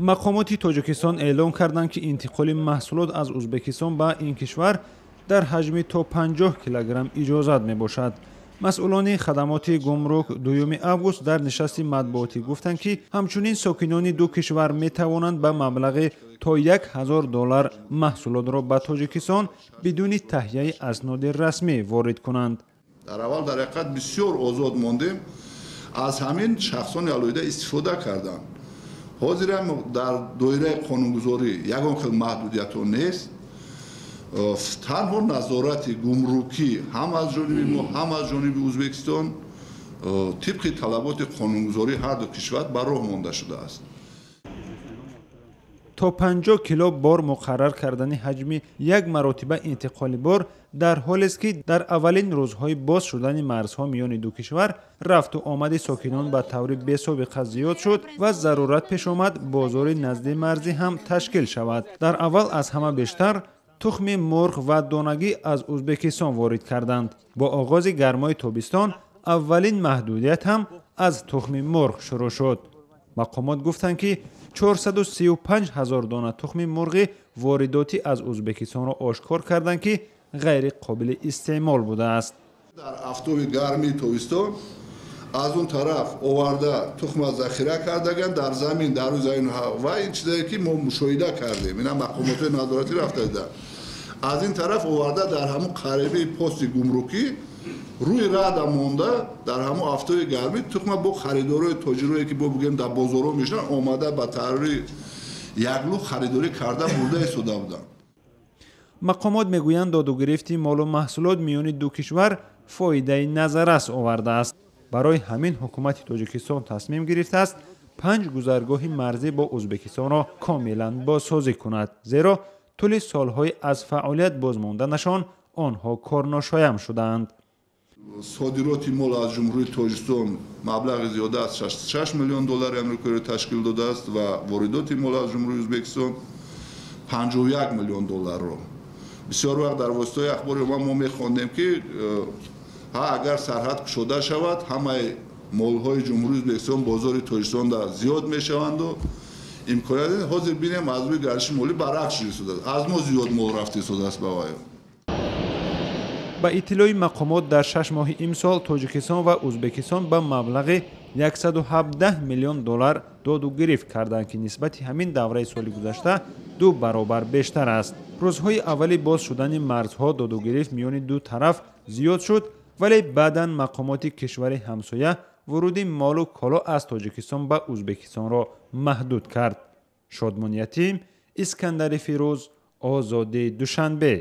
мақомоти тоҷикистон эълон карданд ки интиқоли маҳсулот аз ӯзбекистон ба ин кишвар дар ҳаҷми то 50 килограмм иҷозат мебошад. масъулони хадамоти гумрук 2 август дар нишасти матбуотӣ гуфтанд ки ҳамчунин сокинони ду кишвар метавонанд ба маблағи то $1000 маҳсулотро ба тоҷикистон бидуни таҳияи асноди расмӣ ворид кунанд. дар аввал дар ҳақиқат бисёр озод мондем, аз ҳамин шахсони алоҳида истифода карданд. ҳозир ҳам дар доираи қонунгузорӣ ягон хел маҳдудиятҳо нест. танҳо назорати гумрукӣ ҳам аз ҷониби мо ҳам аз ҷониби ӯзбекистон тибқи талаботи қонунгузории ҳарду кишвар ба роҳ монда шудааст. то 50 кило бор муқаррар кардани ҳаҷми як маротиба интиқоли бор дар ҳолест ки дар аввалин рӯзҳои боз шудани марзҳо миёни ду кишвар рафту омади сокинон ба таври бесобиқа зиёд шуд ва зарурат пеш омад бозори назди марзӣ ҳам ташкил шавад. дар аввал аз ҳама бештар тухми мурғ ва донагӣ аз ӯзбекистон ворид карданд. бо оғози гармои тобистон аввалин маҳдудият ҳам аз тухми мурғ шурӯъ шуд. мақомот гуфтанд ки 435 000 дона тухми мурғи воридотӣ аз ӯзбекистонро ошкор карданд ки ғайриқобили истеъмол будааст. дар афтоби гармии тобистон аз он тараф оварда тухма захира кардаган дар замин дар рӯи замин ва ин чизае ки мо мушоҳида кардем, ина мақомотои назоратӣ рафта дида. аз ин тараф оварда дар ҳамун қарибаи пости гумрукӣ рӯи рада монда дар ҳамун афтоби гармӣ тухма бо харидорои тоҷирое ки бо бигӯем дар бозорҳо мешаванд омада ба тарори яглу харидорӣ карда бурда истода буданд. мақомот мегӯянд додугирифти молу маҳсулот миёни ду кишвар фоидаи назаррас овардааст. барои ҳамин ҳукумати тоҷикистон тасмим гирифтааст 5 гузаргоҳи марзӣ бо ӯзбекистонро комилан бозсозӣ кунад, зеро тӯли солҳои аз фаъолият бозмонданашон онҳо корношоям шудаанд. содироти мол аз ҷумҳурии тоҷикистон маблағи зиёда аз $66 миллион амрикоиро ташкил додааст ва воридоти мол аз ҷумҳурии ӯзбекистон $51 миллион. бисёр вақт дар воситаҳои ахбори мо мехондем ки агар сарҳад кушода шавад ҳамаи молҳои ҷумҳурии ӯзбекистон бозори тоҷикистонда зиёд мешаванду имконият ҳозир бинем аз рӯи гардиши молӣ баръакс шуда истодааст. аз мо зиёд мол рафта истодааст ба вайо. ба иттилои мақомот дар 6 моҳи имсол тоҷикистон ва ӯзбекистон ба маблағи $117 миллион додугирифт карданд ки нисбати ҳамин давраи соли гузашта 2 баробар бештар аст. рӯзҳои аввали боз шудани марзҳо додугирифт миёни ду тараф зиёд шуд, вале баъдан мақомоти кишвари ҳамсоя вуруди молу коло аз тоҷикистон ба ӯзбекистонро маҳдуд кард. шодмон Ятим, Искандари Фирӯз, Озодии Душанбе.